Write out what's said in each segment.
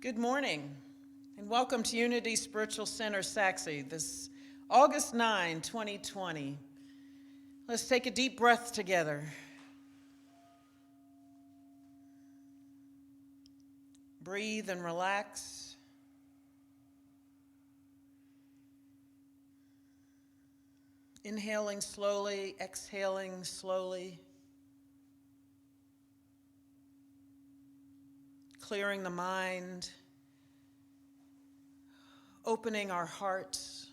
Good morning, and welcome to Unity Spiritual Center, Saxe, this August 9, 2020. Let's take a deep breath together. Breathe and relax. Inhaling slowly, exhaling slowly. Clearing the mind, opening our hearts,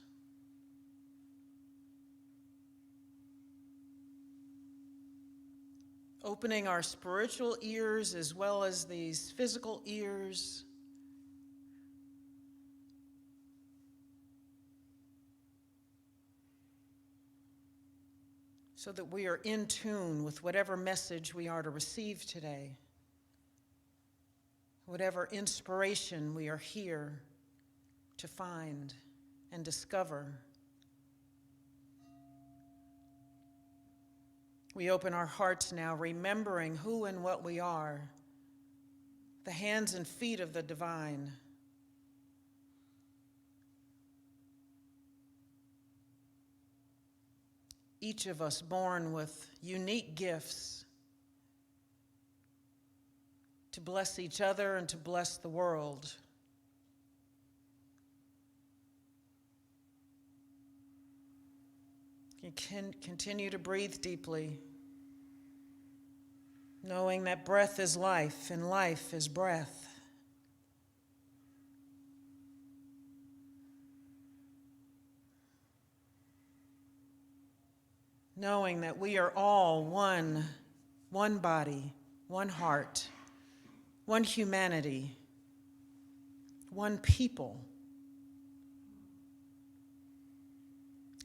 opening our spiritual ears as well as these physical ears. So that we are in tune with whatever message we are to receive today. Whatever inspiration we are here to find and discover. We open our hearts now, remembering who and what we are, the hands and feet of the divine. Each of us born with unique gifts to bless each other and to bless the world. You can continue to breathe deeply, knowing that breath is life and life is breath. Knowing that we are all one body, one heart, one humanity, one people,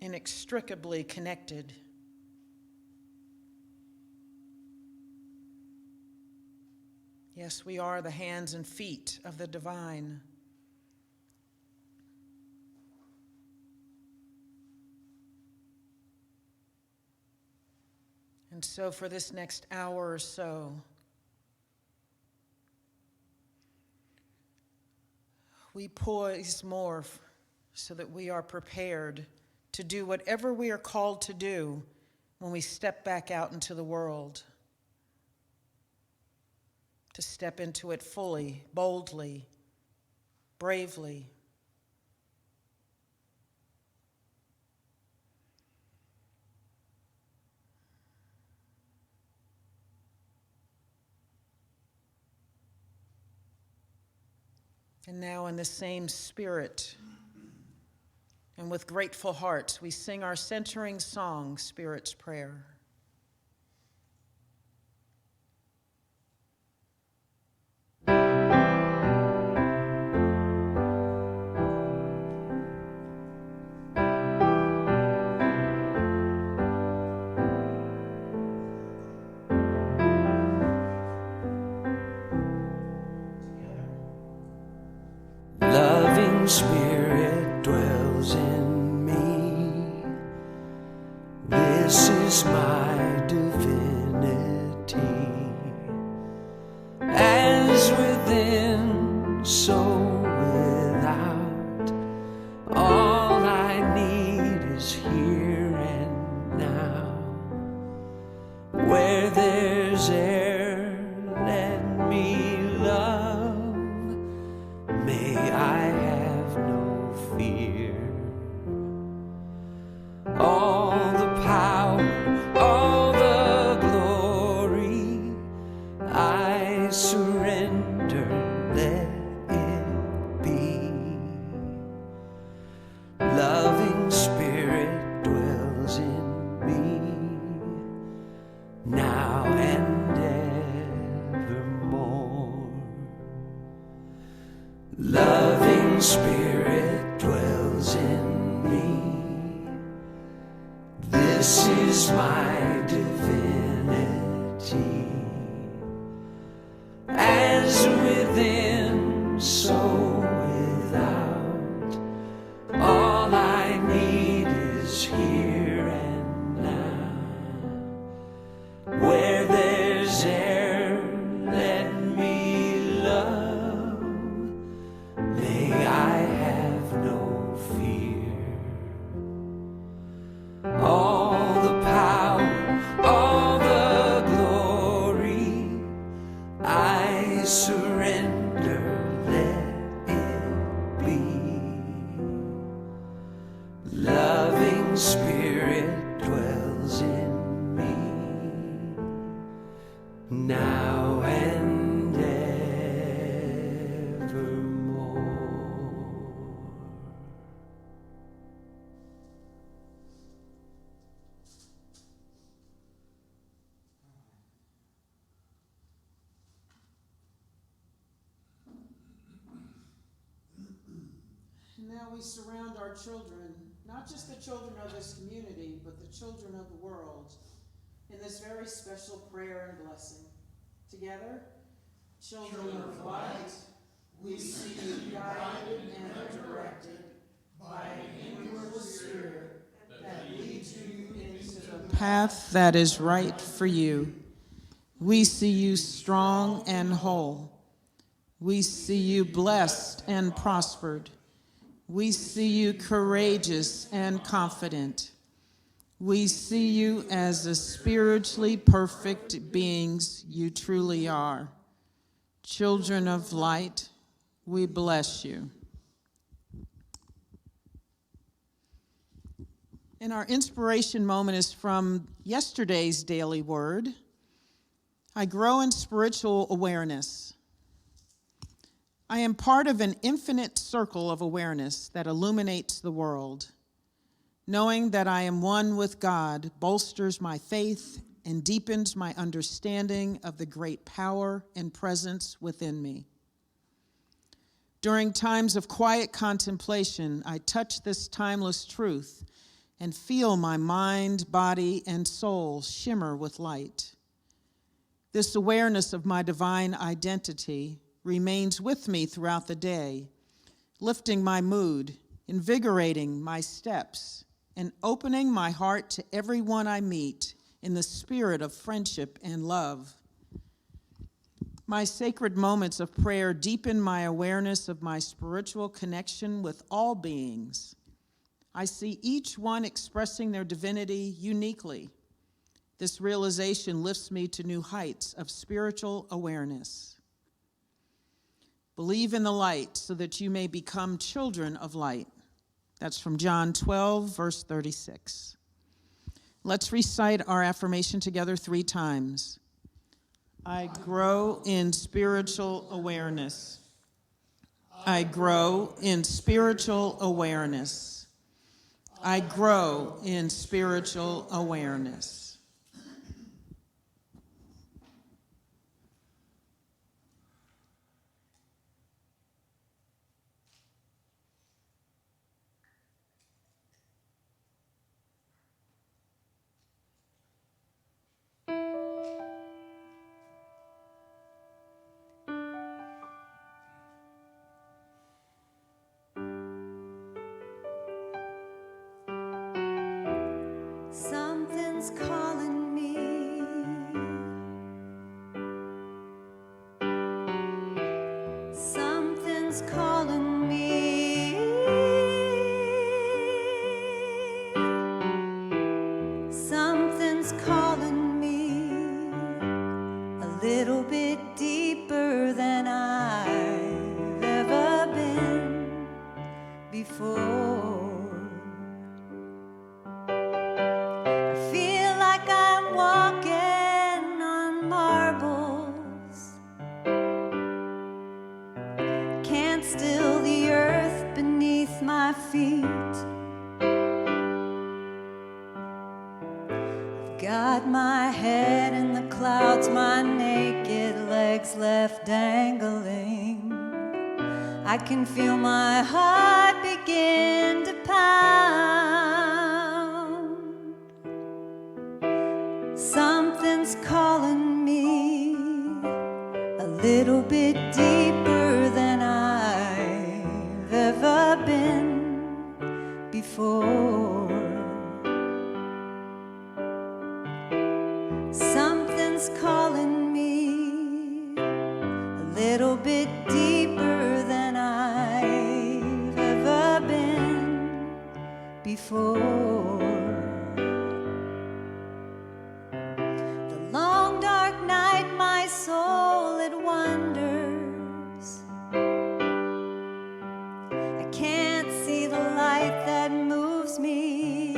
inextricably connected. Yes, we are the hands and feet of the divine. And so for this next hour or so, we poise more so that we are prepared to do whatever we are called to do when we step back out into the world. To step into it fully, boldly, bravely. And now in the same spirit and with grateful hearts, we sing our centering song, Spirit's Prayer. Loving Spirit dwells in me. This is my divinity. As within, so without. All I need is here and now. Where there's air, let me love. May I have no fear. All the power, all the glory, I surrender, let it be. Loving Spirit dwells in me, now and evermore. Loving Spirit dwells in me. This is my divinity. As within, so without. All I need is here and now. Where there's air, let me love. we surround our children, not just the children of this community, but the children of the world, in this very special prayer and blessing. Together, children of light, we see you guided and directed by an inward spirit that leads you into the path that is right for you. We see you strong and whole. We see you blessed and prospered. We see you courageous and confident. We see you as the spiritually perfect beings you truly are. Children of light, we bless you. And our inspiration moment is from yesterday's daily word. I grow in spiritual awareness. I am part of an infinite circle of awareness that illuminates the world. Knowing that I am one with God bolsters my faith and deepens my understanding of the great power and presence within me. During times of quiet contemplation, I touch this timeless truth and feel my mind, body, and soul shimmer with light. This awareness of my divine identity remains with me throughout the day, lifting my mood, invigorating my steps, and opening my heart to everyone I meet in the spirit of friendship and love. My sacred moments of prayer deepen my awareness of my spiritual connection with all beings. I see each one expressing their divinity uniquely. This realization lifts me to new heights of spiritual awareness. Believe in the light so that you may become children of light. That's from John 12, verse 36. Let's recite our affirmation together 3 times. I grow in spiritual awareness. I grow in spiritual awareness. I grow in spiritual awareness. Something's calling me. Something's calling me. Something's calling me a little bit deeper than I've ever been before. Still the earth beneath my feet. I've got my head in the clouds, my naked legs left dangling. I can feel my heart begin to pound. Something's calling me a little bit deeper than I've ever been before. Something's calling me a little bit deeper than I've ever been before. The long dark night, my soul, it wanders. I can't see the light that moves me.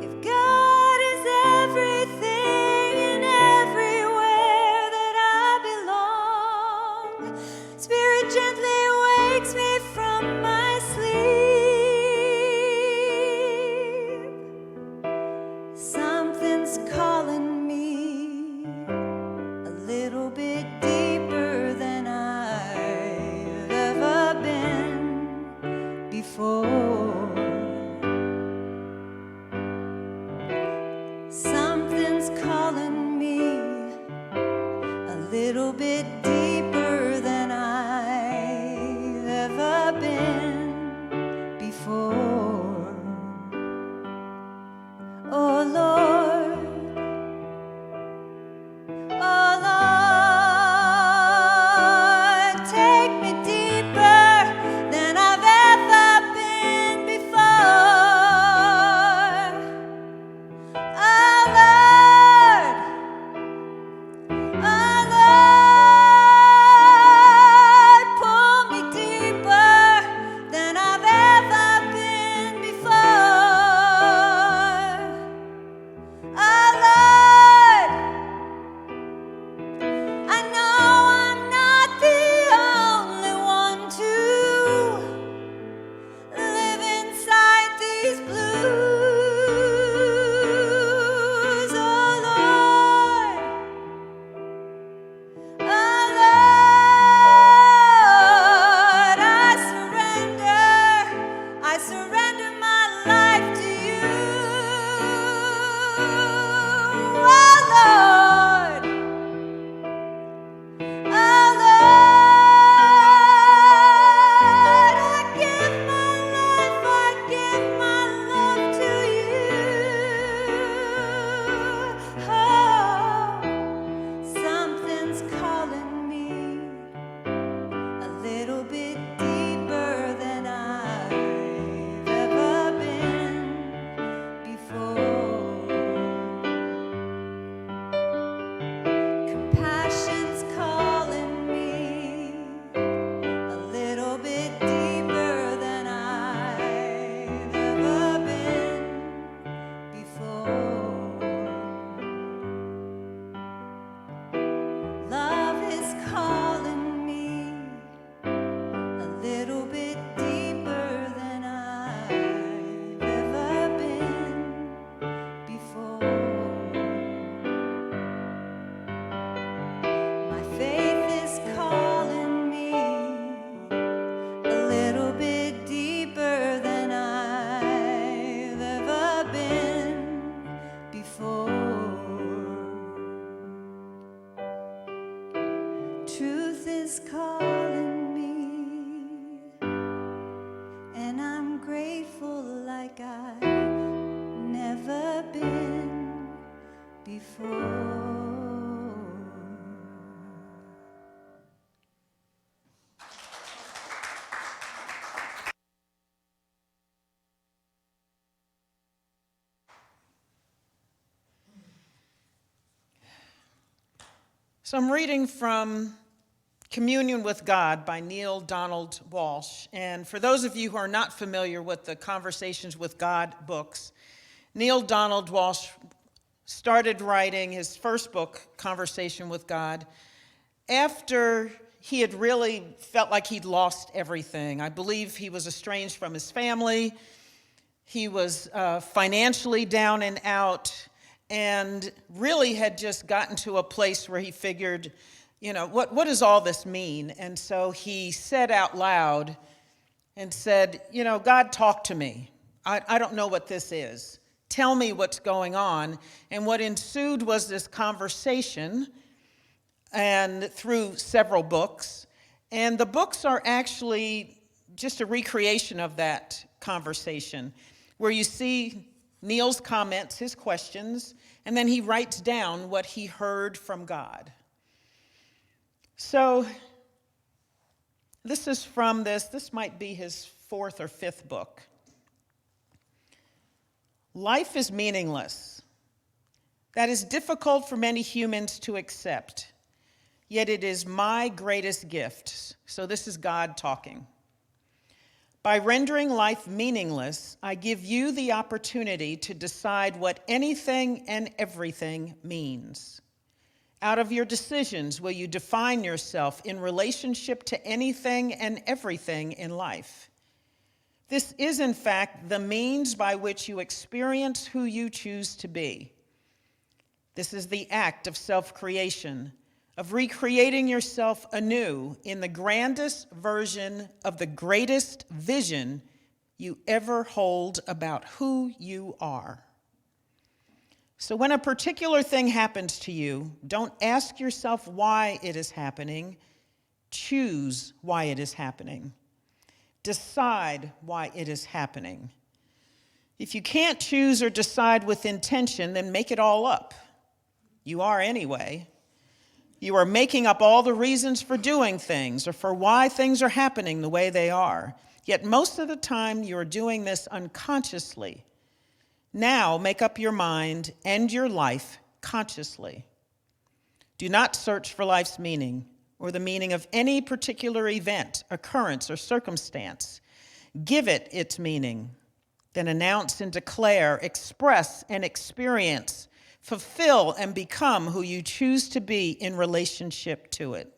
If God is everything and everywhere that I belong, Spirit gently wakes me from my before. Oh Lord, oh Lord, take me deeper than I've ever been before. Oh Lord, oh Lord, pull me deeper than I've ever been before. Oh Lord, I know I'm not the only one to live inside these blues. Oh Lord, oh Lord, I surrender my life to you. Oh Lord, oh Lord, I give my life, I give my love to you. Oh, something's calling me a little bit deeper than I've ever been before. Compassion's calling me a little bit deeper than I've ever been before. Love is calling me a little bit deeper than I've ever been before. My faith is calling me a little bit deeper than I've ever been before. Truth is calling me, and I'm grateful like I've never been before. So I'm reading from Communion with God by Neale Donald Walsch. And for those of you who are not familiar with the Conversations with God books, Neale Donald Walsch started writing his first book, Conversation with God, after he had really felt like he'd lost everything. I believe he was estranged from his family. He was financially down and out, and really had just gotten to a place where he figured, you know, what does all this mean? And so he said out loud and said, you know, God, talk to me. I don't know what this is. Tell me what's going on. And what ensued was this conversation, and through several books. And the books are actually just a recreation of that conversation, where you see Neil's comments, his questions, and then he writes down what he heard from God. So this is from this might be his fourth or fifth book. Life is meaningless. That is difficult for many humans to accept, yet it is my greatest gift. So this is God talking. By rendering life meaningless, I give you the opportunity to decide what anything and everything means. Out of your decisions, will you define yourself in relationship to anything and everything in life? This is, in fact, the means by which you experience who you choose to be. This is the act of self-creation, of recreating yourself anew in the grandest version of the greatest vision you ever hold about who you are. So when a particular thing happens to you, don't ask yourself why it is happening. Choose why it is happening. Decide why it is happening. If you can't choose or decide with intention, then make it all up. You are anyway. You are making up all the reasons for doing things or for why things are happening the way they are. Yet most of the time, you are doing this unconsciously. Now, make up your mind and your life consciously. Do not search for life's meaning or the meaning of any particular event, occurrence, or circumstance. Give it its meaning. Then announce and declare, express and experience, fulfill and become who you choose to be in relationship to it.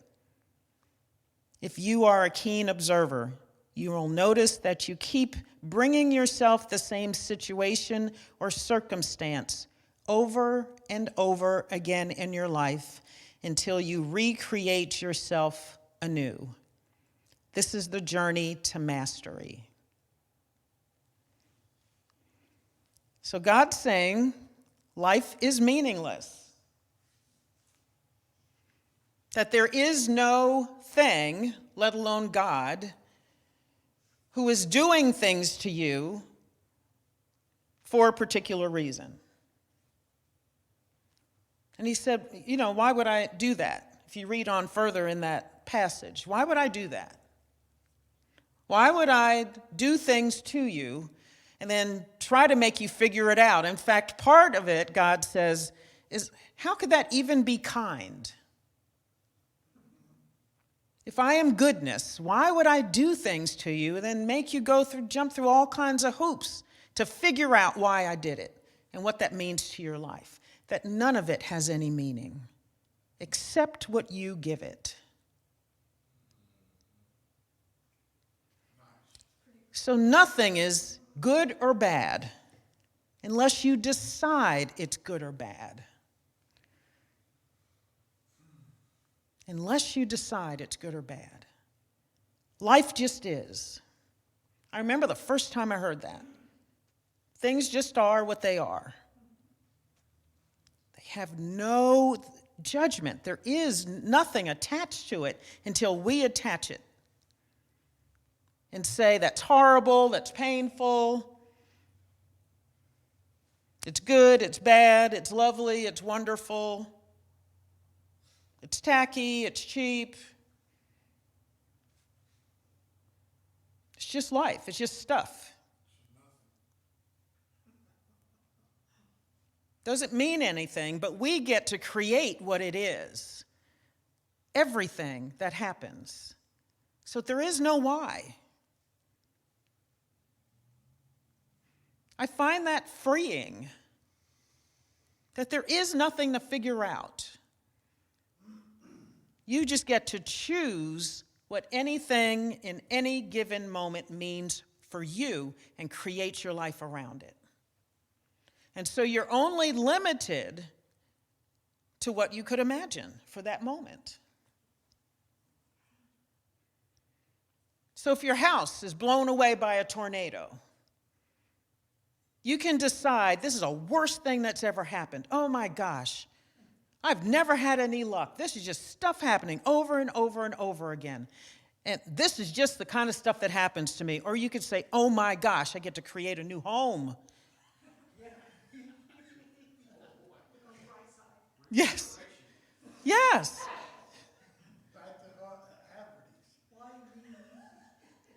If you are a keen observer, you will notice that you keep bringing yourself the same situation or circumstance over and over again in your life until you recreate yourself anew. This is the journey to mastery. So God's saying life is meaningless. That there is no thing, let alone God, who is doing things to you for a particular reason. And he said, why would I do that? If you read on further in that passage, why would I do that? Why would I do things to you and then try to make you figure it out? In fact, part of it, God says, is how could that even be kind? If I am goodness, why would I do things to you and then make you jump through all kinds of hoops to figure out why I did it and what that means to your life? That none of it has any meaning except what you give it. So nothing is good or bad unless you decide it's good or bad. Unless you decide it's good or bad. Life just is. I remember the first time I heard that. Things just are what they are. They have no judgment. There is nothing attached to it until we attach it and say that's horrible, that's painful, it's good, it's bad, it's lovely, it's wonderful, it's tacky, it's cheap. It's just life, it's just stuff. Doesn't mean anything, but we get to create what it is. Everything that happens. So there is no why. I find that freeing, that there is nothing to figure out. You just get to choose what anything in any given moment means for you and create your life around it. And so you're only limited to what you could imagine for that moment. So if your house is blown away by a tornado, you can decide, this is the worst thing that's ever happened. Oh my gosh, I've never had any luck. This is just stuff happening over and over and over again. And this is just the kind of stuff that happens to me. Or you could say, oh my gosh, I get to create a new home. Yes. Yes.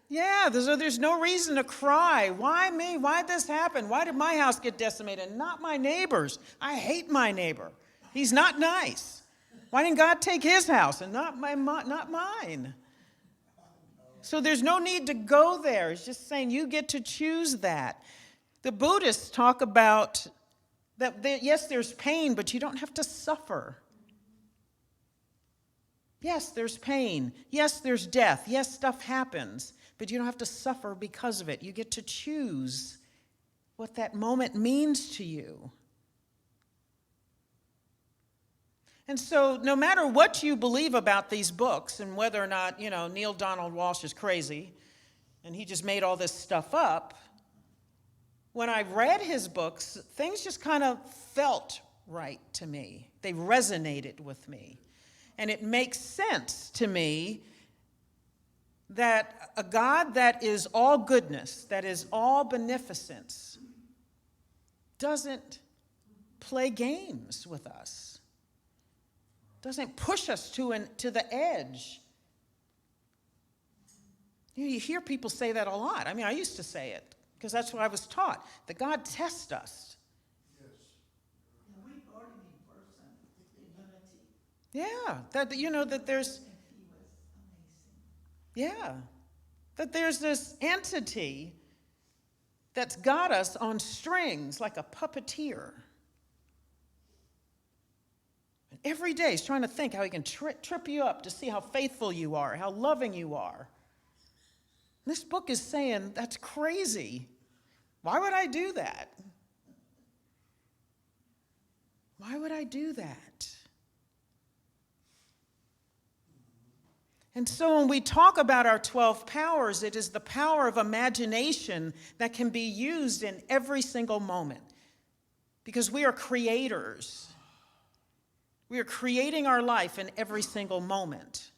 Yeah, there's no reason to cry. Why me? Why did this happen? Why did my house get decimated? Not my neighbor's. I hate my neighbor. He's not nice. Why didn't God take his house and not mine? So there's no need to go there. It's just saying you get to choose that. The Buddhists talk about that, yes, there's pain, but you don't have to suffer. Yes, there's pain. Yes, there's death. Yes, stuff happens, but you don't have to suffer because of it. You get to choose what that moment means to you. And so no matter what you believe about these books and whether or not, Neil Donald Walsch is crazy and he just made all this stuff up, when I read his books, things just kind of felt right to me. They resonated with me. And it makes sense to me that a God that is all goodness, that is all beneficence, doesn't play games with us, doesn't push us to the edge. You hear people say that a lot. I mean, I used to say it because that's what I was taught, that God tests us. We already person in unity. Yeah, that there's, And he was amazing. yeah, that there's this entity that's got us on strings like a puppeteer. And every day he's trying to think how he can trip you up to see how faithful you are, how loving you are. This book is saying, that's crazy. Why would I do that? Why would I do that? And so when we talk about our 12 powers, it is the power of imagination that can be used in every single moment. Because we are creators. We are creating our life in every single moment.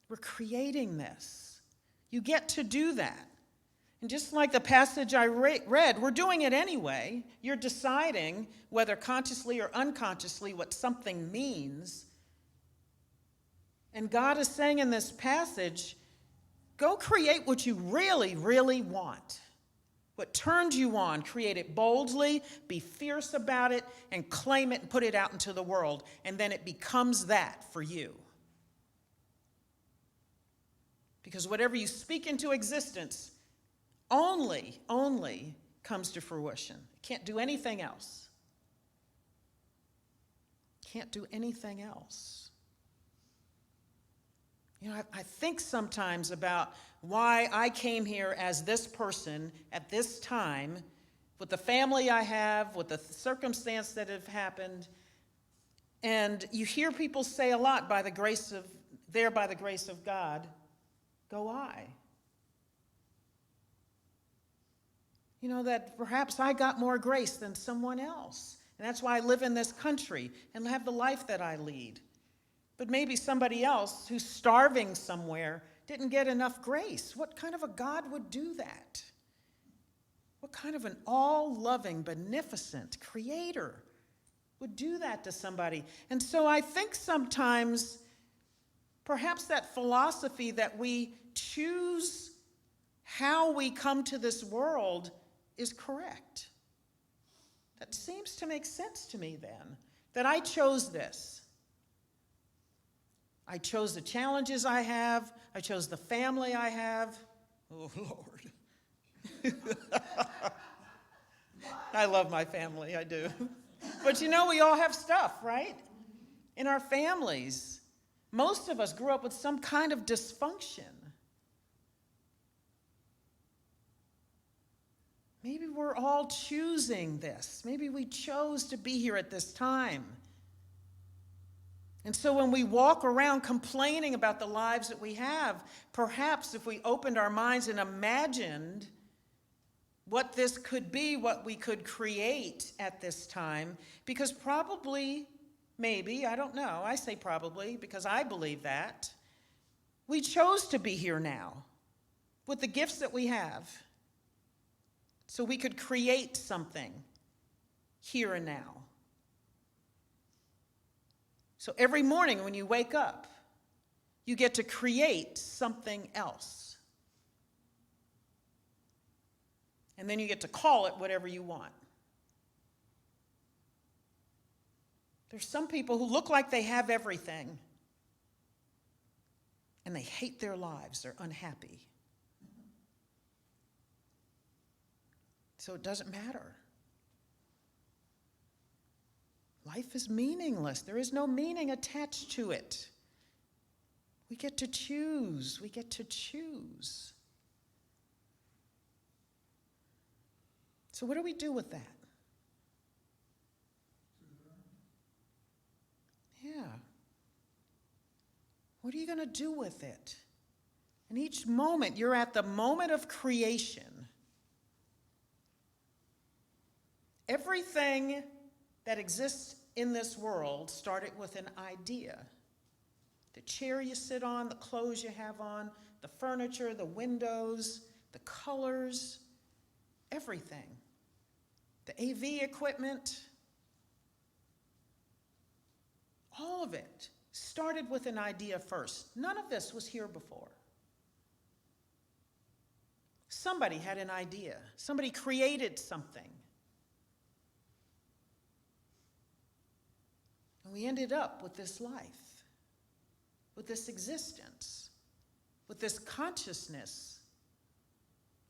We're creating this. You get to do that. And just like the passage I read, we're doing it anyway. You're deciding, whether consciously or unconsciously, what something means. And God is saying in this passage, go create what you really, really want. What turns you on, create it boldly, be fierce about it, and claim it and put it out into the world. And then it becomes that for you. Because whatever you speak into existence only comes to fruition. It can't do anything else. Can't do anything else. You know, I think sometimes about why I came here as this person at this time, with the family I have, with the circumstance that have happened. And you hear people say a lot, by the grace of God, go I. You know, that perhaps I got more grace than someone else. And that's why I live in this country and have the life that I lead. But maybe somebody else who's starving somewhere didn't get enough grace. What kind of a God would do that? What kind of an all-loving, beneficent creator would do that to somebody? And so I think sometimes perhaps that philosophy that we choose how we come to this world is correct. That seems to make sense to me then, that I chose this. I chose the challenges I have. I chose the family I have. Oh, Lord. I love my family, I do. But you know, we all have stuff, right? In our families. Most of us grew up with some kind of dysfunction. Maybe we're all choosing this. Maybe we chose to be here at this time. And so when we walk around complaining about the lives that we have, perhaps if we opened our minds and imagined what this could be, what we could create at this time, because probably, maybe, I don't know, I say probably because I believe that, we chose to be here now with the gifts that we have so we could create something here and now. So every morning when you wake up, you get to create something else. And then you get to call it whatever you want. There's some people who look like they have everything, and they hate their lives. They're unhappy. So it doesn't matter. Life is meaningless. There is no meaning attached to it. We get to choose. We get to choose. So what do we do with that? Yeah. What are you going to do with it? And each moment, you're at the moment of creation. Everything that exists in this world started with an idea. The chair you sit on, the clothes you have on, the furniture, the windows, the colors, everything. The AV equipment, all of it started with an idea first. None of this was here before. Somebody had an idea. Somebody created something. And we ended up with this life, with this existence, with this consciousness.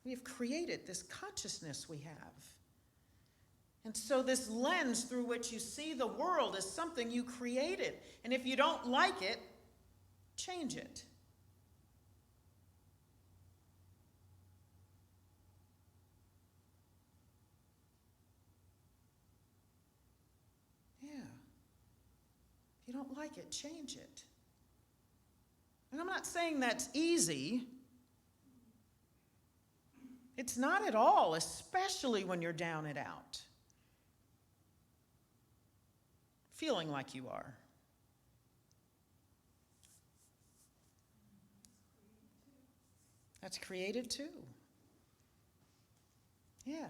We have created this consciousness we have. And so this lens through which you see the world is something you created. And if you don't like it, change it. Yeah. If you don't like it, change it. And I'm not saying that's easy. It's not at all, especially when you're down and out. Feeling like you are. That's creative too. Yeah.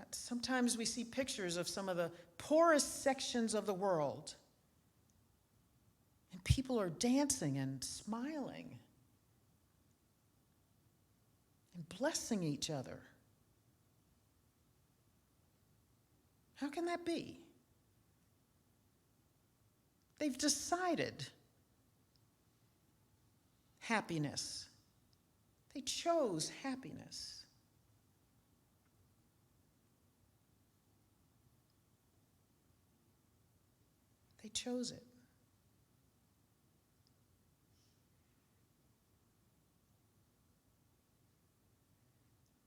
Sometimes we see pictures of some of the poorest sections of the world, and people are dancing and smiling and blessing each other. How can that be? They've decided happiness. They chose happiness. They chose it.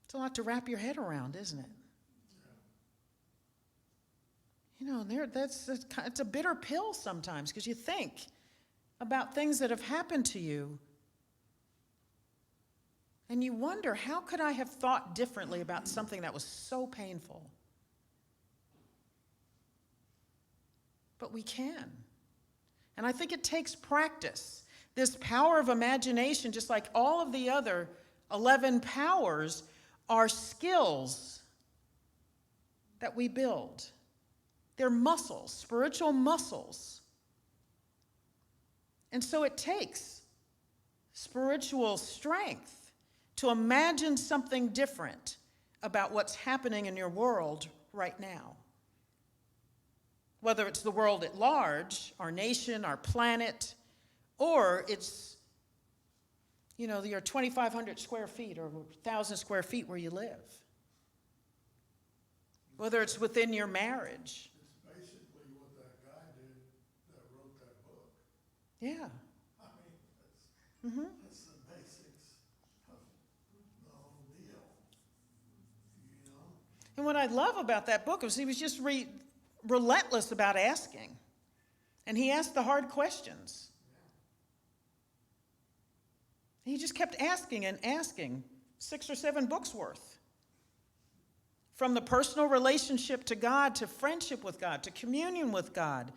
It's a lot to wrap your head around, isn't it? You know, it's a bitter pill sometimes because you think about things that have happened to you and you wonder, how could I have thought differently about something that was so painful? But we can. And I think it takes practice. This power of imagination, just like all of the other 11 powers, are skills that we build. They're muscles, spiritual muscles. And so it takes spiritual strength to imagine something different about what's happening in your world right now. Whether it's the world at large, our nation, our planet, or it's, you know, your 2,500 square feet or 1,000 square feet where you live. Whether it's within your marriage. Yeah. I mean, that's the basics of the whole deal, you know? And what I love about that book is he was just relentless about asking. And he asked the hard questions. He just kept asking and asking, 6 or 7 books worth. From the personal relationship to God, to friendship with God, to communion with God.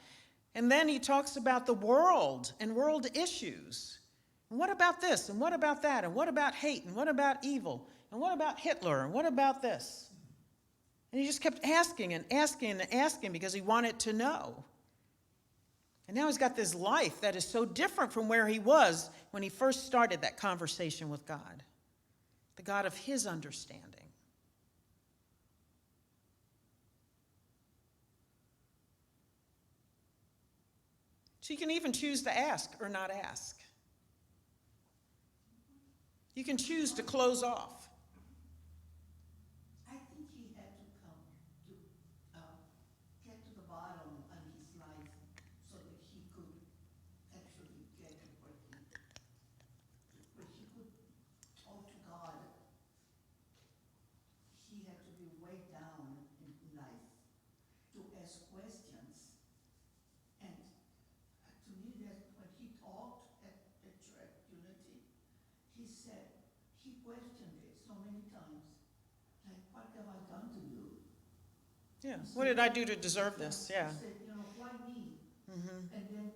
And then he talks about the world and world issues. And what about this? And what about that? And what about hate? And what about evil? And what about Hitler? And what about this? And he just kept asking and asking and asking because he wanted to know. And now he's got this life that is so different from where he was when he first started that conversation with God, the God of his understanding. So you can even choose to ask or not ask. You can choose to close off. I think he had to come to get to the bottom of his life so that he could actually get to where he could talk to God. He had to be way down in life to ask questions. And to me, that when he talked at Church Unity, he said, he questioned it so many times. Like, what have I done to you? Yeah, what did I do to deserve this? Yeah. He said, you know, why me? Mm-hmm. And then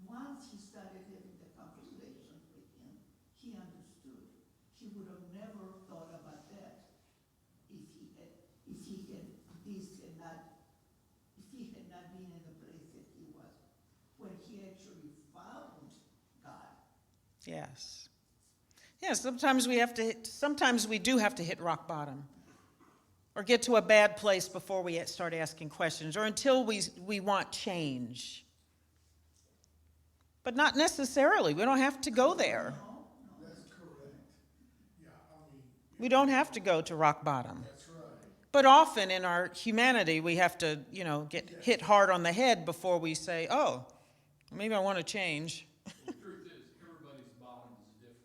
once he started having the conversation with him, he understood. He would have never thought about that if he had not been in the place that he was when he actually found God. Yes. Yeah, sometimes we do have to hit rock bottom or get to a bad place before we start asking questions or until we want change. But not necessarily. We don't have to go there. That's correct. Yeah, I mean. We don't have to go to rock bottom. That's right. But often in our humanity, we have to, get hit hard on the head before we say, oh, maybe I want to change. The truth is, everybody's bottom is different.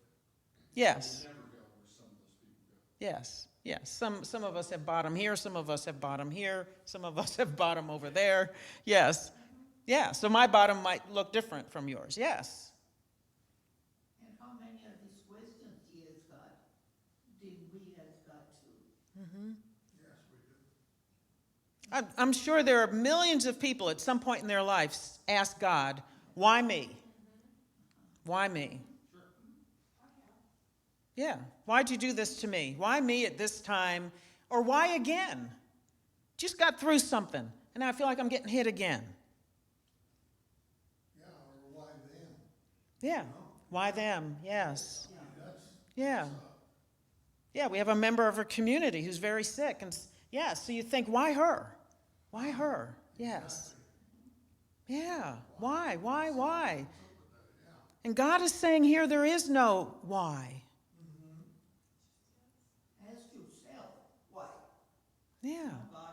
Yes. They never go where some of those people go. Yes. Yes. Some of us have bottom here. Some of us have bottom here. Some of us have bottom over there. Yes. Yeah. So my bottom might look different from yours. Yes. And how many of these questions he has got, did we ask God too? Yes, we do. I'm sure there are millions of people at some point in their lives ask God, why me? Why me? Yeah. Why'd you do this to me? Why me at this time? Or why again? Just got through something, and now I feel like I'm getting hit again. Yeah, or why them? Yeah. Why them? Yes. That's, Yeah. Yeah, we have a member of our community who's very sick. And yeah, so you think, why her? Why her? Yes. Yeah. Why? And God is saying here there is no why. Ask yourself, why? Yeah. God,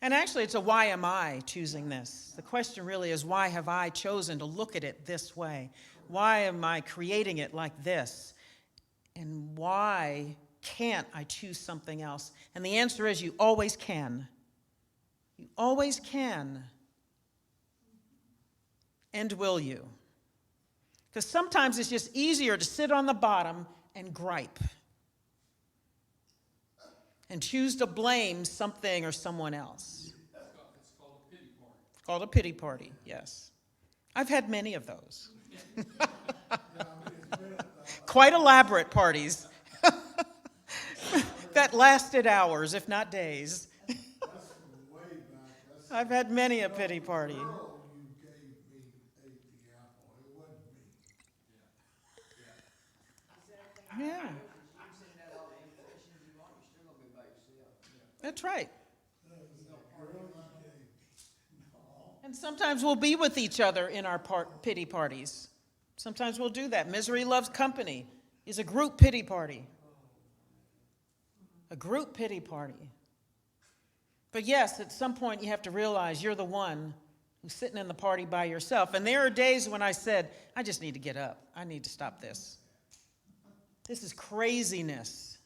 And actually, it's a why am I choosing this? The question really is, why have I chosen to look at it this way? Why am I creating it like this? And why can't I choose something else? And the answer is, you always can. You always can. And will you? Because sometimes it's just easier to sit on the bottom and gripe and choose to blame something or someone else. It's called a pity party. It's called a pity party, yes. I've had many of those. Quite elaborate parties that lasted hours, if not days. that's from way back. That's I've had many a pity party. girl you gave me ate the apple. It wasn't me. Yeah. That's right. That was the girl you gave me. No. And sometimes we'll be with each other in our pity parties. Sometimes we'll do that. Misery Loves Company is a group pity party. A group pity party. But yes, at some point you have to realize you're the one who's sitting in the party by yourself. And there are days when I said, I just need to get up. I need to stop this. This is craziness.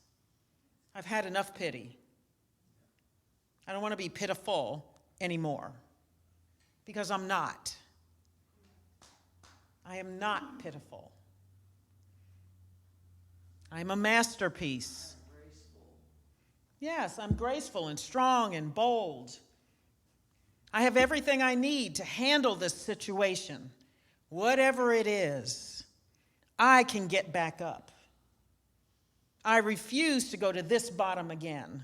I've had enough pity. I don't want to be pitiful anymore because I'm not. I am not pitiful. I'm a masterpiece. Yes, I'm graceful and strong and bold. I have everything I need to handle this situation. Whatever it is, I can get back up. I refuse to go to this bottom again.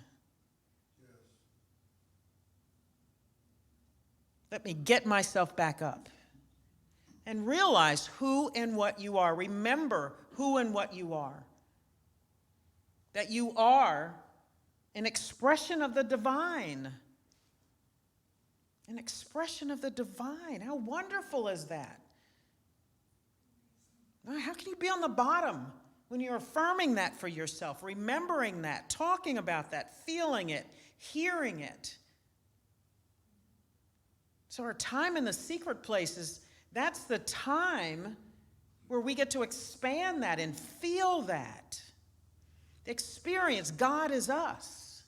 Let me get myself back up and realize who and what you are. Remember who and what you are. That you are an expression of the divine. An expression of the divine. How wonderful is that? How can you be on the bottom when you're affirming that for yourself, remembering that, talking about that, feeling it, hearing it? So our time in the secret places, that's the time where we get to expand that and feel that. Experience God as us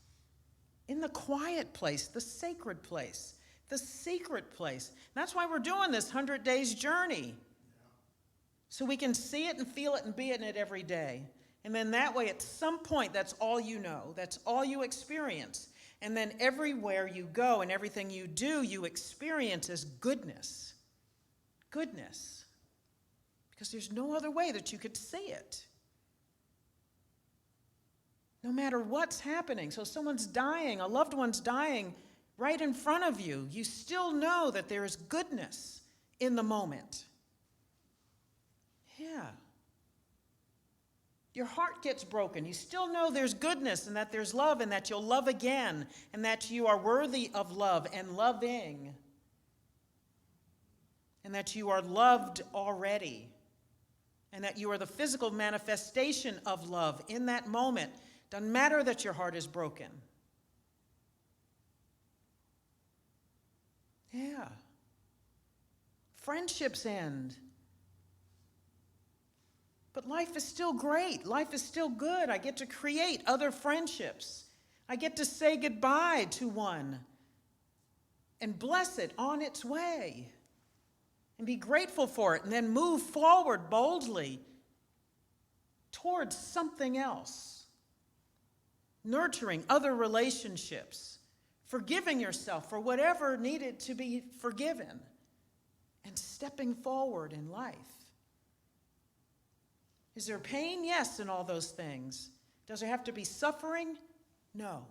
in the quiet place, the sacred place, the secret place. That's why we're doing this 100 days journey. So we can see it and feel it and be in it every day. And then that way, at some point, that's all you know. That's all you experience. And then everywhere you go and everything you do, you experience as goodness. Goodness. Because there's no other way that you could see it. No matter what's happening. So someone's dying, a loved one's dying right in front of you. You still know that there is goodness in the moment. Yeah. Your heart gets broken. You still know there's goodness and that there's love and that you'll love again and that you are worthy of love and loving and that you are loved already and that you are the physical manifestation of love in that moment. Doesn't matter that your heart is broken. Yeah. Friendships end. But life is still great. Life is still good. I get to create other friendships. I get to say goodbye to one and bless it on its way and be grateful for it and then move forward boldly towards something else. Nurturing other relationships, forgiving yourself for whatever needed to be forgiven, and stepping forward in life. Is there pain? Yes, in all those things. Does there have to be suffering? No.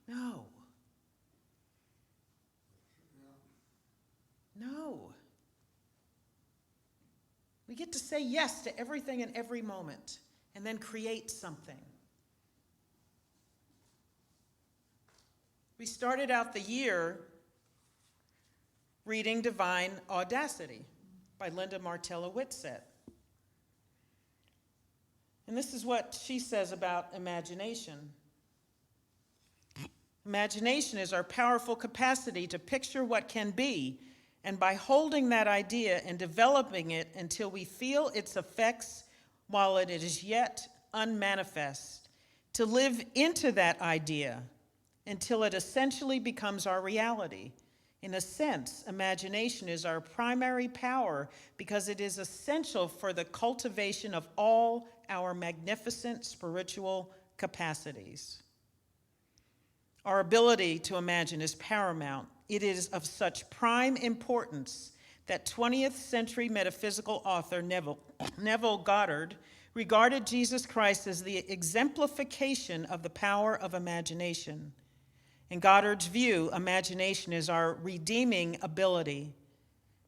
No. No. We get to say yes to everything in every moment and then create something. We started out the year reading Divine Audacity by Linda Martella Whitsett. And this is what she says about imagination. Imagination is our powerful capacity to picture what can be, and by holding that idea and developing it until we feel its effects while it is yet unmanifest, to live into that idea until it essentially becomes our reality. In a sense, imagination is our primary power because it is essential for the cultivation of all our magnificent spiritual capacities. Our ability to imagine is paramount. It is of such prime importance that 20th century metaphysical author Neville Goddard regarded Jesus Christ as the exemplification of the power of imagination. In Goddard's view, imagination is our redeeming ability.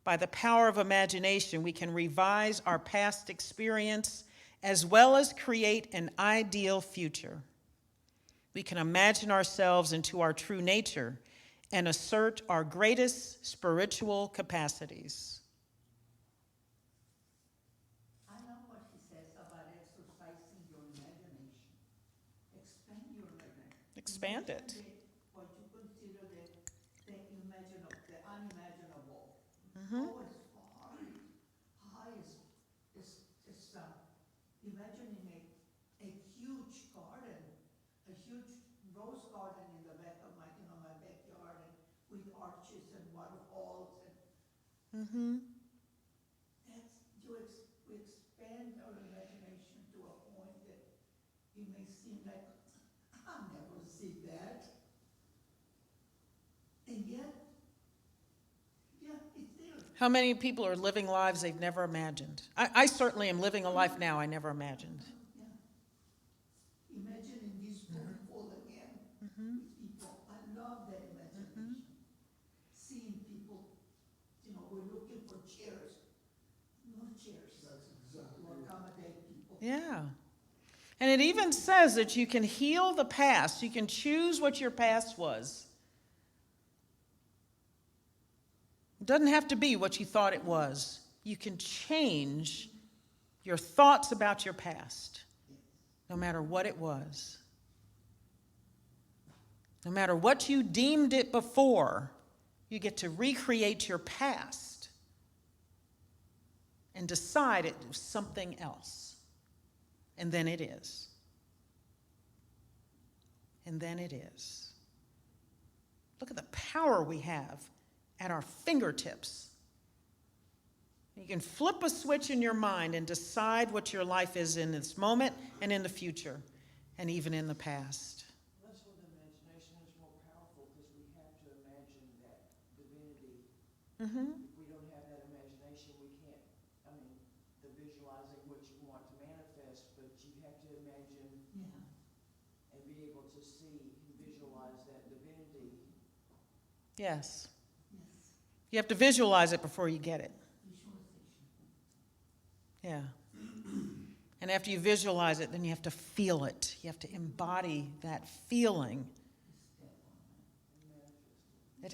By the power of imagination, we can revise our past experience as well as create an ideal future. We can imagine ourselves into our true nature and assert our greatest spiritual capacities. I know what he says about exercising your imagination. Expand your imagination. Expand it. What you consider the unimaginable. Mm-hmm. Oh, it's hard. Imagining a huge garden, a huge rose garden in the back of my backyard, and with arches and waterfalls and Mm-hmm. we expand our imagination to a point that it may seem like I'll never see that, and yet, yeah, it's there. How many people are living lives they've never imagined? I certainly am living a life now I never imagined. Yeah. Imagining this book full again Mm-hmm. with people. I love that imagination. Seeing people, we're looking for chairs, no chairs. That's exactly To right. accommodate people. Yeah. And it even says that you can heal the past. You can choose what your past was. It doesn't have to be what you thought it was. You can change your thoughts about your past, no matter what it was. No matter what you deemed it before, you get to recreate your past and decide it was something else. And then it is. And then it is. Look at the power we have at our fingertips. You can flip a switch in your mind and decide what your life is in this moment and in the future, and even in the past. That's what imagination Mm-hmm. If we don't have that imagination, we can't, I mean, the visualizing what you want to manifest, but you have to imagine Yeah. and be able to see and visualize that divinity. Yes. Yes. You have to visualize it before you get it. Visualization. Yeah. And after you visualize it, then you have to feel it. You have to embody that feeling.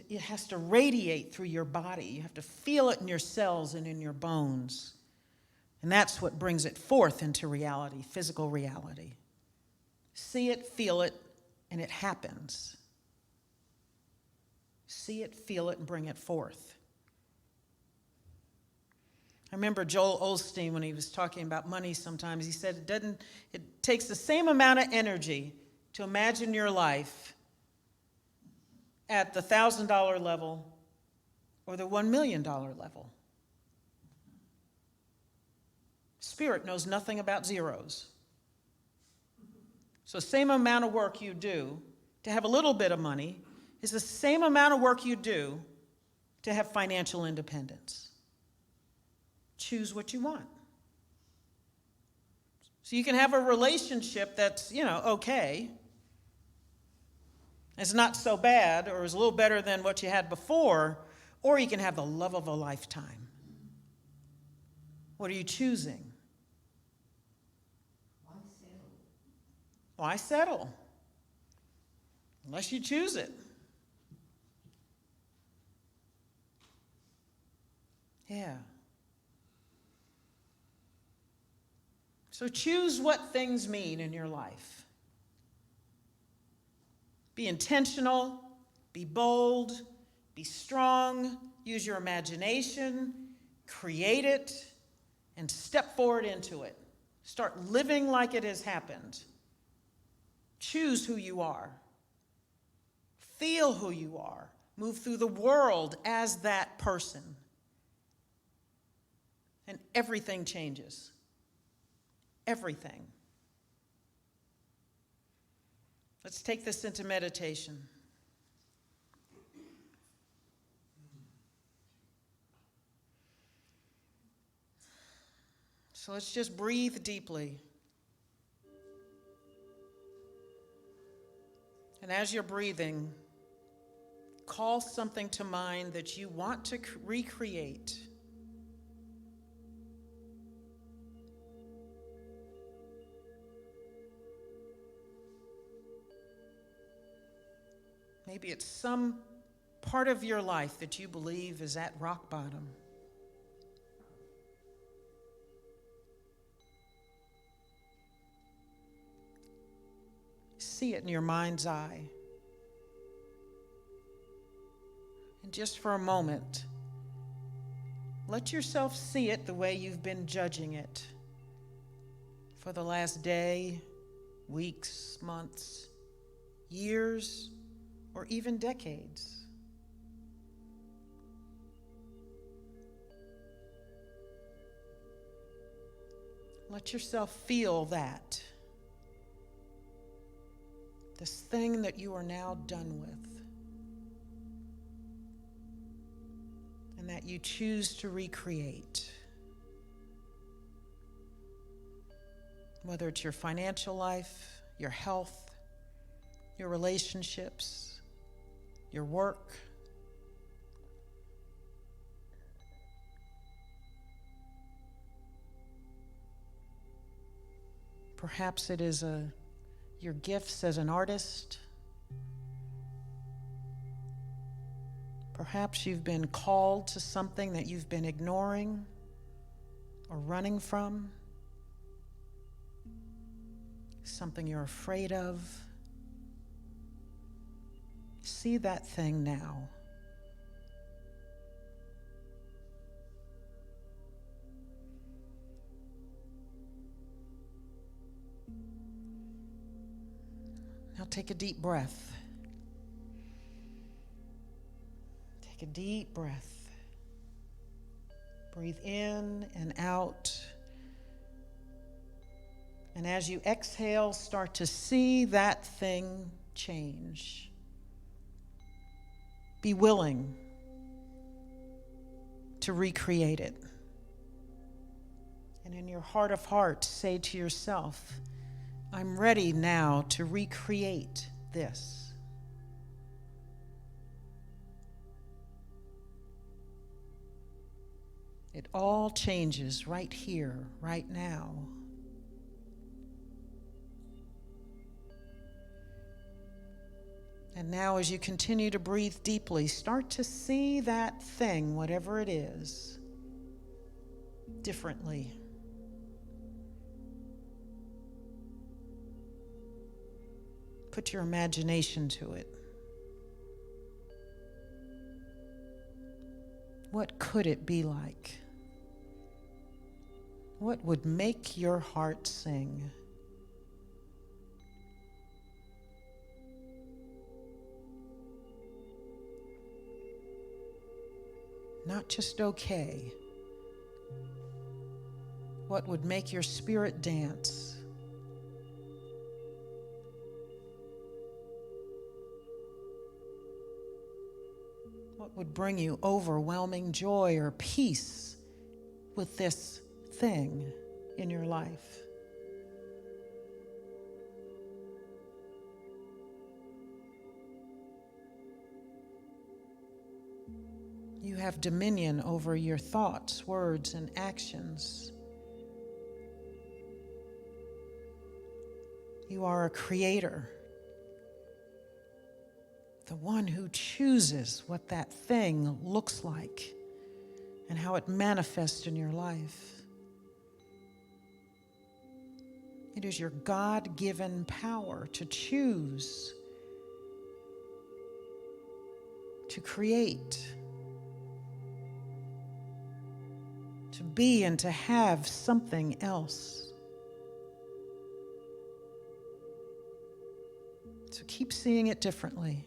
It has to radiate through your body. You have to feel it in your cells and in your bones. And that's what brings it forth into reality, physical reality. See it, feel it, and it happens. See it, feel it, and bring it forth. I remember Joel Osteen, when he was talking about money sometimes, he said it takes the same amount of energy to imagine your life at the $1,000 level or the $1 million level. Spirit knows nothing about zeros. So same amount of work you do to have a little bit of money is the same amount of work you do to have financial independence. Choose what you want. So you can have a relationship that's, okay. It's not so bad, or is a little better than what you had before, or you can have the love of a lifetime. What are you choosing? Why settle? Why settle? Unless you choose it. Yeah. So choose what things mean in your life. Be intentional, be bold, be strong, use your imagination, create it, and step forward into it. Start living like it has happened. Choose who you are. Feel who you are. Move through the world as that person. And everything changes. Everything. Let's take this into meditation. So let's just breathe deeply. And as you're breathing, call something to mind that you want to recreate. Maybe it's some part of your life that you believe is at rock bottom. See it in your mind's eye. And just for a moment, let yourself see it the way you've been judging it for the last day, weeks, months, years, or even decades. Let yourself feel that. This thing that you are now done with. And that you choose to recreate. Whether it's your financial life, your health, your relationships, your work. Perhaps it is your gifts as an artist. Perhaps you've been called to something that you've been ignoring or running from. Something you're afraid of. See that thing now. Now take a deep breath. Take a deep breath. Breathe in and out. And as you exhale, start to see that thing change. Be willing. to recreate it. And in your heart of hearts, say to yourself, I'm ready now to recreate this. It all changes right here, right now. And now, as you continue to breathe deeply, start to see that thing, whatever it is, differently. Put your imagination to it. What could it be like? What would make your heart sing? Not just okay. What would make your spirit dance? What would bring you overwhelming joy or peace with this thing in your life? You have dominion over your thoughts, words, and actions. You are a creator, the one who chooses what that thing looks like and how it manifests in your life. It is your God-given power to choose, to create, to be and to have something else. So keep seeing it differently.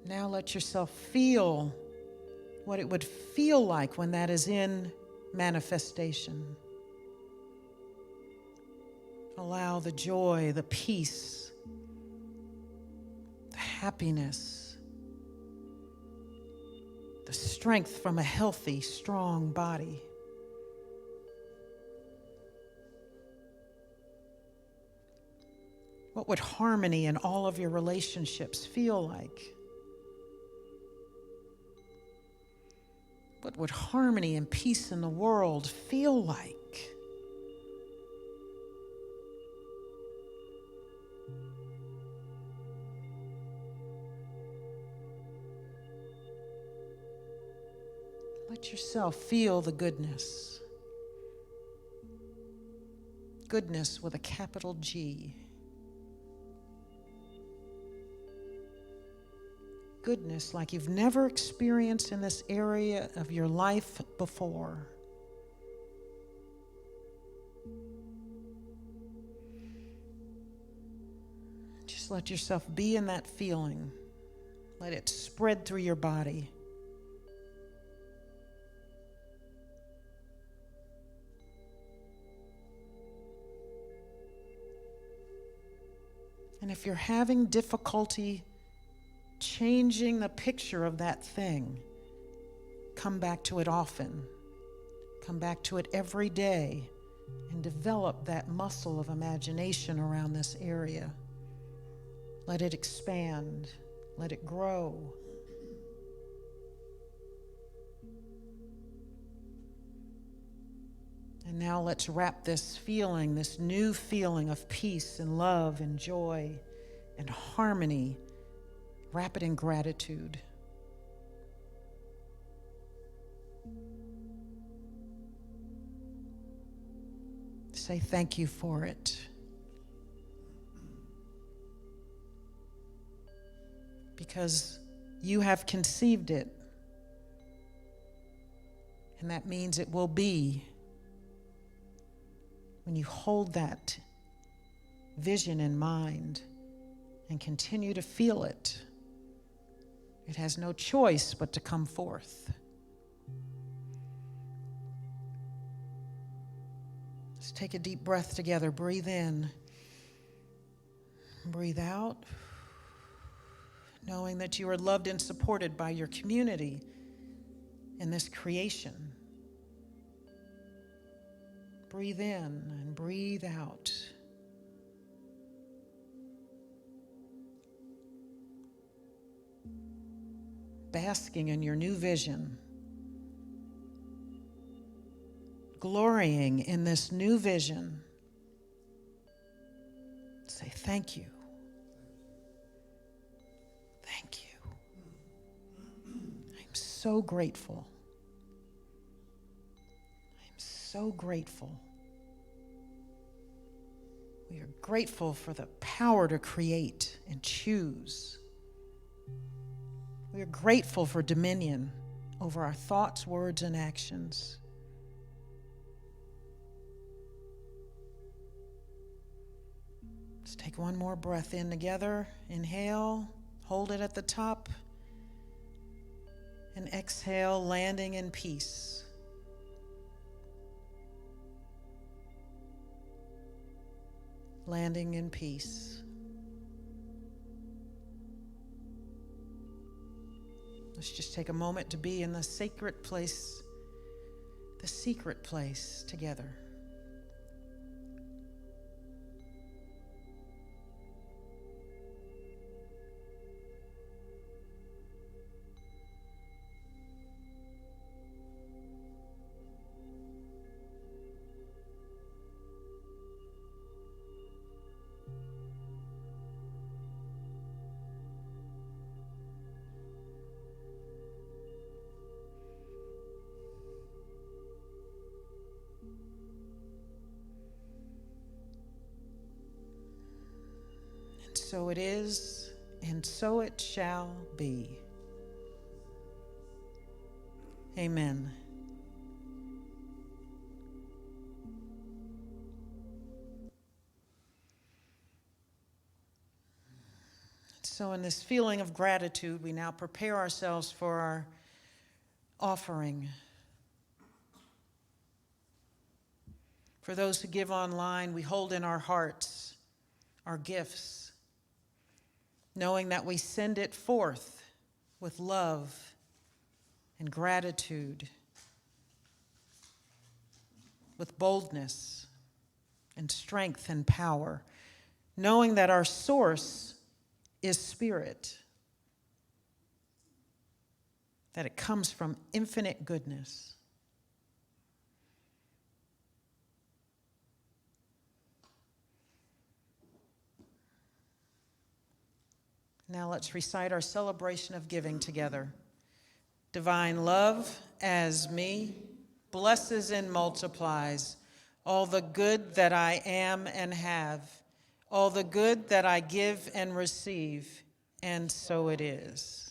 Now let yourself feel what it would feel like when that is in manifestation. Allow the joy, the peace, the happiness, the strength from a healthy, strong body. What would harmony in all of your relationships feel like? What would harmony and peace in the world feel like? Let yourself feel the goodness. Goodness with a capital G. Goodness like you've never experienced in this area of your life before. Just let yourself be in that feeling. Let it spread through your body. And if you're having difficulty changing the picture of that thing, come back to it often. Come back to it every day and develop that muscle of imagination around this area. Let it expand. Let it grow. And now let's wrap this feeling, this new feeling of peace and love and joy and harmony, wrap it in gratitude. Say thank you for it. Because you have conceived it. And that means it will be. When you hold that vision in mind and continue to feel it, it has no choice but to come forth. Let's take a deep breath together. Breathe in. Breathe out. Knowing that you are loved and supported by your community, in this creation. Breathe in and breathe out. Basking in your new vision. Glorying in this new vision. Say thank you. Thank you. I'm so grateful. I'm so grateful. We are grateful for the power to create and choose. We are grateful for dominion over our thoughts, words, and actions. Let's take one more breath in together. Inhale, hold it at the top, and exhale, landing in peace. Landing in peace. Let's just take a moment to be in the sacred place, the secret place together. So it is, and so it shall be. Amen. So in this feeling of gratitude, we now prepare ourselves for our offering. For those who give online, we hold in our hearts our gifts, knowing that we send it forth with love and gratitude, with boldness and strength and power, knowing that our source is spirit, that it comes from infinite goodness. Now let's recite our celebration of giving together. Divine love as me blesses and multiplies all the good that I am and have, all the good that I give and receive, and so it is.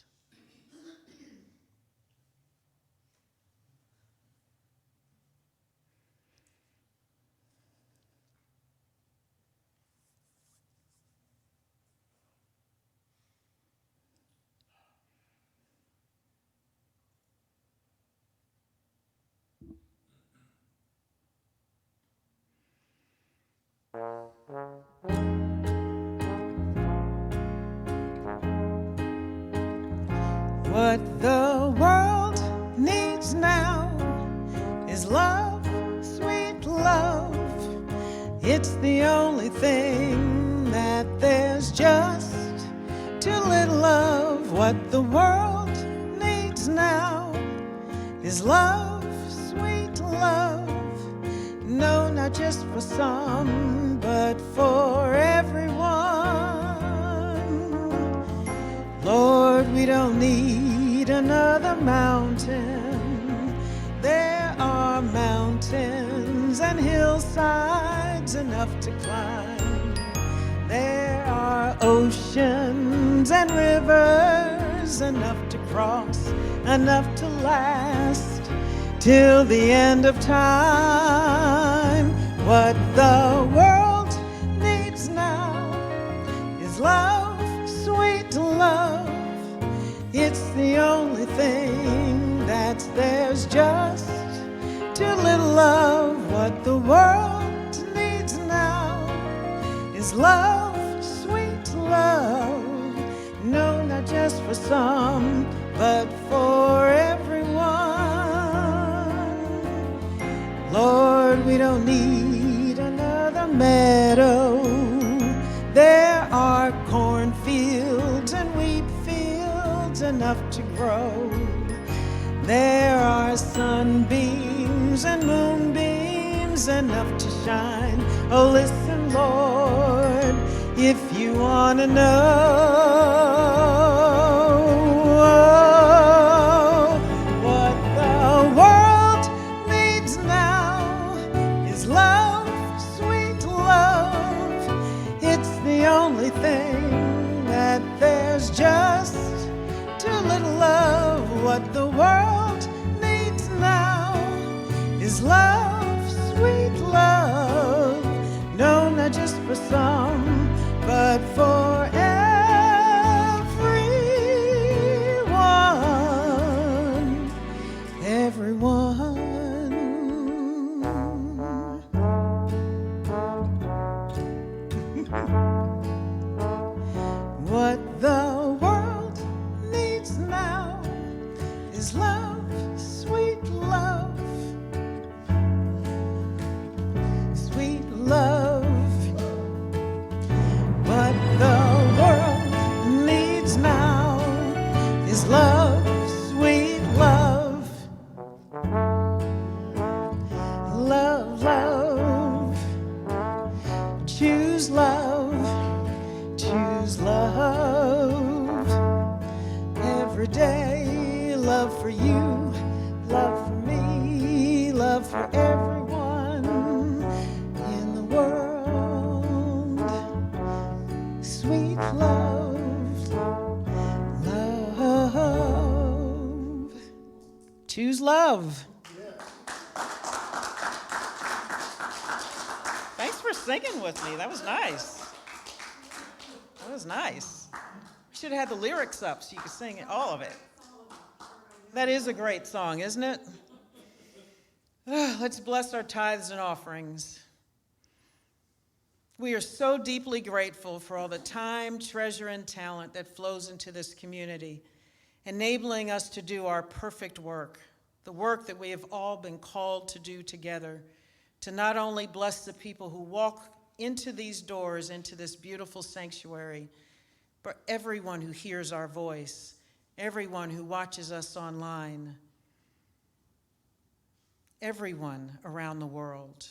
What the world needs now is love, sweet love. It's the only thing that there's just too little of. What the world needs now is love, sweet love. No, not just for some, but for everyone. Lord, we don't need another mountain. There are mountains and hillsides enough to climb. There are oceans and rivers enough to cross, enough to last till the end of time. What the world needs now is love, sweet love. It's the only thing that's there's just too little of. What the world needs now is love, sweet love. No, not just for some, but for everyone. Lord, we don't need another meadow. There are cornfields and wheat fields enough to grow. There are sunbeams and moonbeams enough to shine. Oh, listen, Lord, if you want to know what the world needs now is love, sweet love. It's the only thing that there's just too little of. What the world needs now is love, sweet love. No, not just for some, but for everyone. Everyone. What the world needs now is love, sweet love, sweet love. What the world needs now is love, sweet love, love, love. Choose love, choose love. Every day, love for you, love for me, love for everyone in the world. Sweet love, love. Choose love. Thanks for singing with me. That was nice. That was nice. We should have had the lyrics up so you could sing it, all of it. That is a great song, isn't it? Let's bless our tithes and offerings. We are so deeply grateful for all the time, treasure, and talent that flows into this community, enabling us to do our perfect work, the work that we have all been called to do together, to not only bless the people who walk into these doors, into this beautiful sanctuary, but everyone who hears our voice, everyone who watches us online, everyone around the world.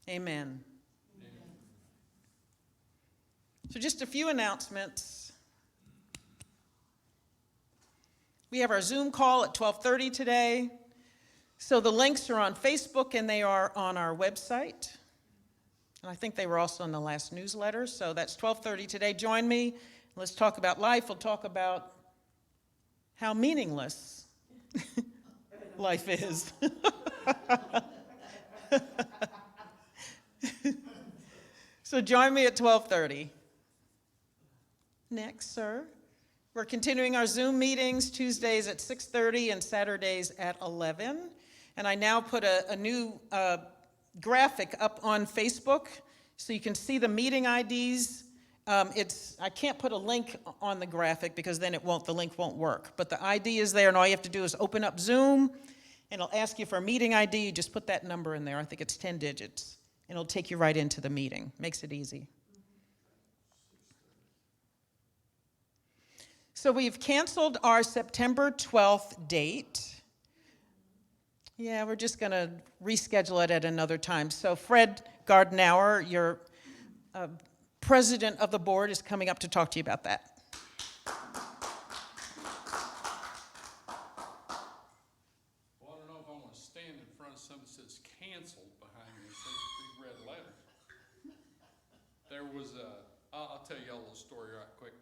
Amen. So just a few announcements. We have our Zoom call at 12:30 today. So the links are on Facebook and they are on our website. And I think they were also in the last newsletter. So that's 12:30 today. Join me. Let's talk about life. We'll talk about how meaningless life is. So join me at 12:30. Next, sir. We're continuing our Zoom meetings Tuesdays at 6:30 and Saturdays at 11. And I now put a new graphic up on Facebook so you can see the meeting IDs. I can't put a link on the graphic because then the link won't work. But the ID is there, and all you have to do is open up Zoom, and it'll ask you for a meeting ID. You just put that number in there. I think it's 10 digits, and it'll take you right into the meeting. Makes it easy. So we've canceled our September 12th date. Yeah, we're just going to reschedule it at another time. So Fred Gardenauer, your president of the board, is coming up to talk to you about that. Well, I don't know if I want to stand in front of something that says canceled behind me and says big red letters. There was I'll tell you a little story right quick.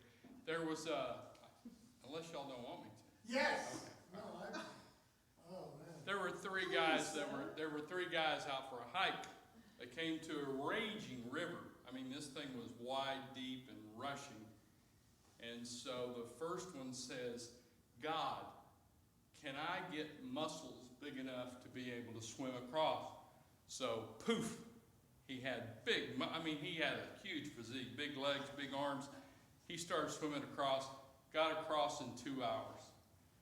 There was unless y'all don't want me to. Yes. Okay. No, oh, man. There were three guys out for a hike. They came to a raging river. I mean, this thing was wide, deep, and rushing. And so the first one says, God, can I get muscles big enough to be able to swim across? So, poof, he had he had a huge physique, big legs, big arms. He started swimming across, got across in 2 hours.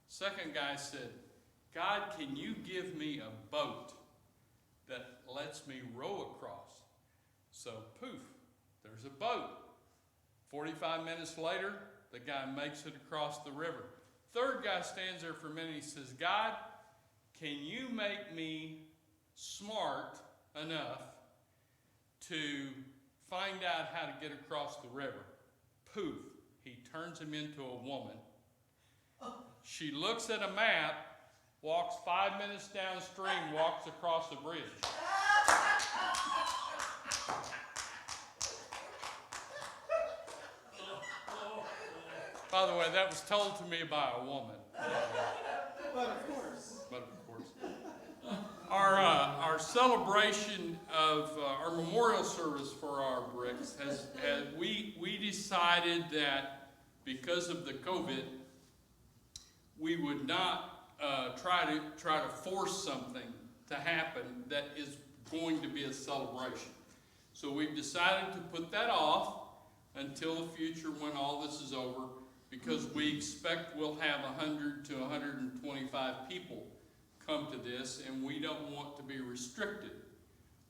Second guy said, God, can you give me a boat lets me row across. So poof, there's a boat. 45 minutes later, the guy makes it across the river. Third guy stands there for a minute. He says, God, can you make me smart enough to find out how to get across the river? Poof, he turns him into a woman. She looks at a map, walks 5 minutes downstream, walks across the bridge. By the way, that was told to me by a woman. But of course. But of course. Our celebration of our memorial service for our bricks we decided that because of the COVID, we would not try to force something to happen that is going to be a celebration. So we've decided to put that off until the future when all this is over, because we expect we'll have 100 to 125 people come to this, and we don't want to be restricted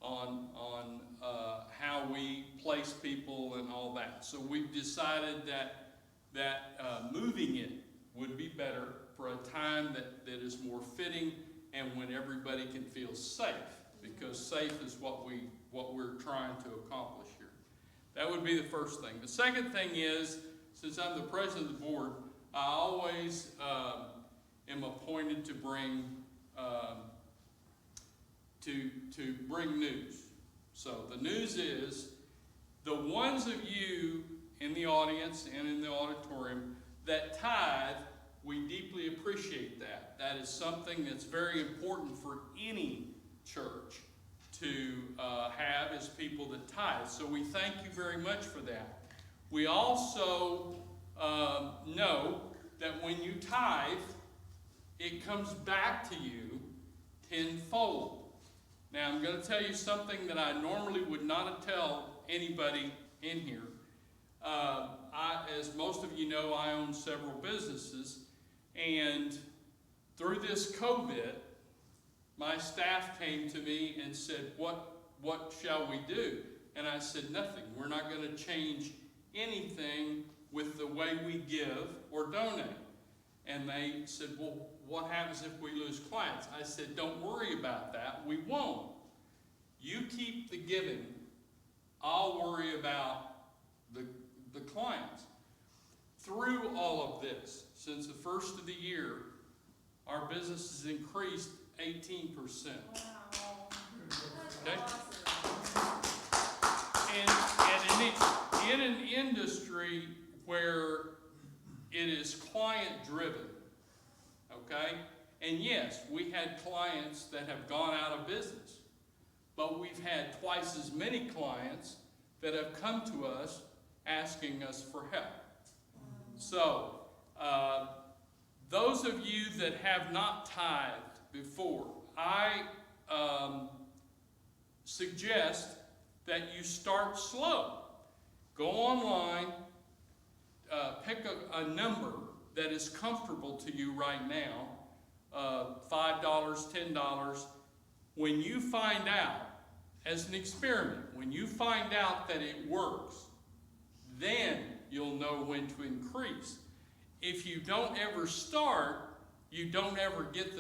on how we place people and all that. So we've decided that moving it would be better for a time that is more fitting and when everybody can feel safe, because safe is what we're trying to accomplish here. That would be the first thing. The second thing is, since I'm the president of the board, I always am appointed to bring bring news. So the news is, the ones of you in the audience and in the auditorium that tithe, we deeply appreciate that. That is something that's very important for any church to have, is people that tithe. So we thank you very much for that. We also know that when you tithe, it comes back to you tenfold. Now, I'm going to tell you something that I normally would not tell anybody in here. As most of you know, I own several businesses, and through this COVID, my staff came to me and said, what shall we do? And I said, nothing. We're not going to change anything with the way we give or donate. And they said, well, what happens if we lose clients? I said, don't worry about that. We won't. You keep the giving. I'll worry about the clients. Through all of this, since the first of the year, our business has increased 18%. Wow. Okay? And in an industry where it is client-driven, okay? And yes, we had clients that have gone out of business, but we've had twice as many clients that have come to us asking us for help. So, those of you that have not tithed before, I suggest that you start slow. Go online, pick a number that is comfortable to you right now, $5, $10. When you find out, as an experiment, when you find out that it works, then you'll know when to increase. If you don't ever start, you don't ever get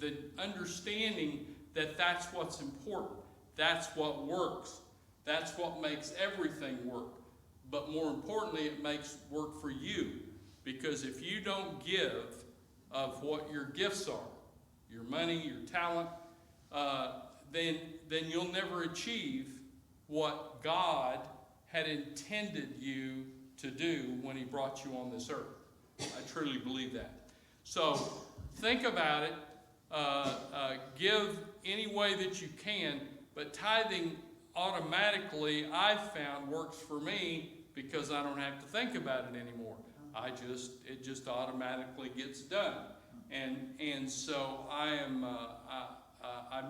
the understanding that that's what's important. That's what works. That's what makes everything work. But more importantly, it makes work for you. Because if you don't give of what your gifts are, your money, your talent, then you'll never achieve what God had intended you to do when He brought you on this earth. I truly believe that. So think about it. Give any way that you can, but tithing automatically, I've found, works for me because I don't have to think about it anymore. It just automatically gets done. And so I've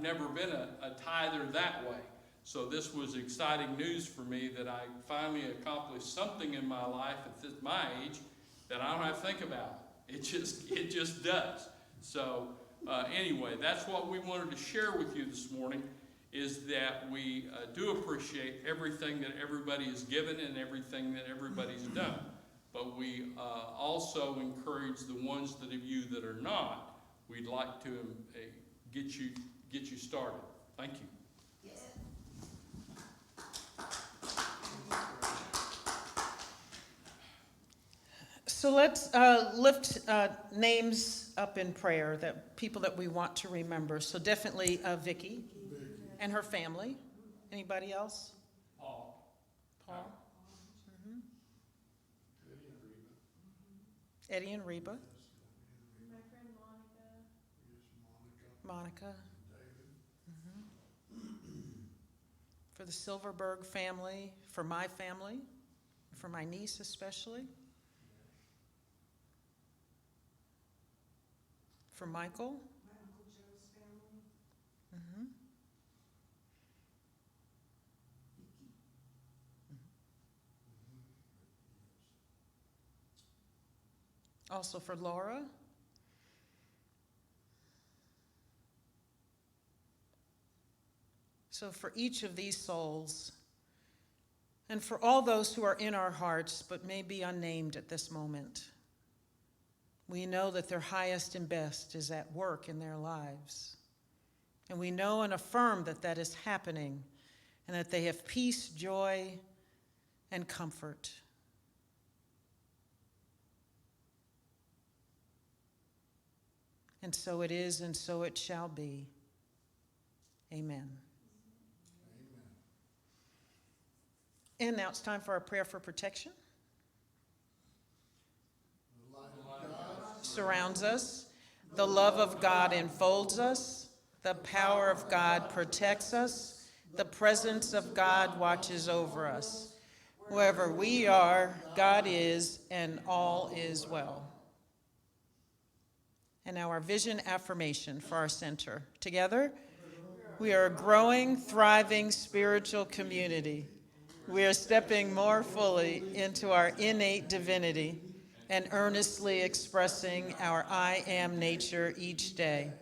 never been a tither that way. So this was exciting news for me that I finally accomplished something in my life at my age that I don't have to think about. It just does. So anyway, that's what we wanted to share with you this morning. is that we do appreciate everything that everybody has given and everything that everybody's done. But we also encourage the ones of you that are not, we'd like to get you started. Thank you. So let's lift names up in prayer, that people that we want to remember. So definitely Vicky and her family. Anybody else? Paul. Paul? Eddie and Reba. My friend Monica. Monica. For the Silverberg family, for my family, for my niece especially. For Michael. My Uncle Joe's family. Mhm. Also for Laura. So for each of these souls, and for all those who are in our hearts but may be unnamed at this moment, we know that their highest and best is at work in their lives. And we know and affirm that that is happening, and that they have peace, joy, and comfort. And so it is, and so it shall be. Amen. And now it's time for our prayer for protection. Surrounds us. The love of God enfolds us. The power of God protects us. The presence of God watches over us. Wherever we are, God is, and all is well. And now our vision affirmation for our center. Together, we are a growing, thriving spiritual community. We are stepping more fully into our innate divinity and earnestly expressing our I am nature each day.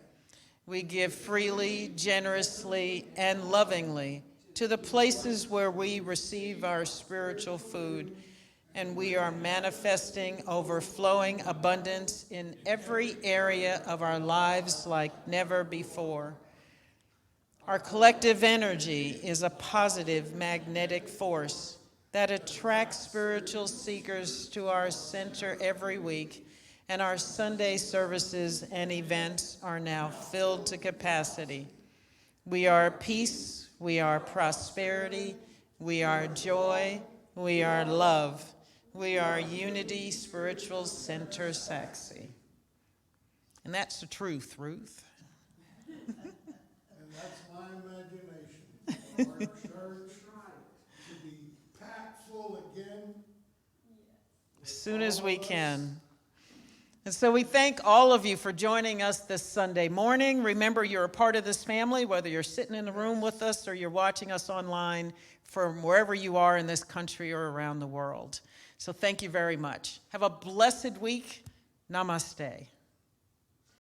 We give freely, generously, and lovingly to the places where we receive our spiritual food, and we are manifesting overflowing abundance in every area of our lives like never before. Our collective energy is a positive magnetic force that attracts spiritual seekers to our center every week, and our Sunday services and events are now filled to capacity. We are peace, we are prosperity, we are joy, we are love, we are Unity Spiritual Center Saxe. And that's the truth, Ruth. And that's my imagination. Our church to be packed full again. As soon as we can. And so we thank all of you for joining us this Sunday morning. Remember, you're a part of this family, whether you're sitting in the room with us or you're watching us online from wherever you are in this country or around the world. So thank you very much. Have a blessed week. Namaste.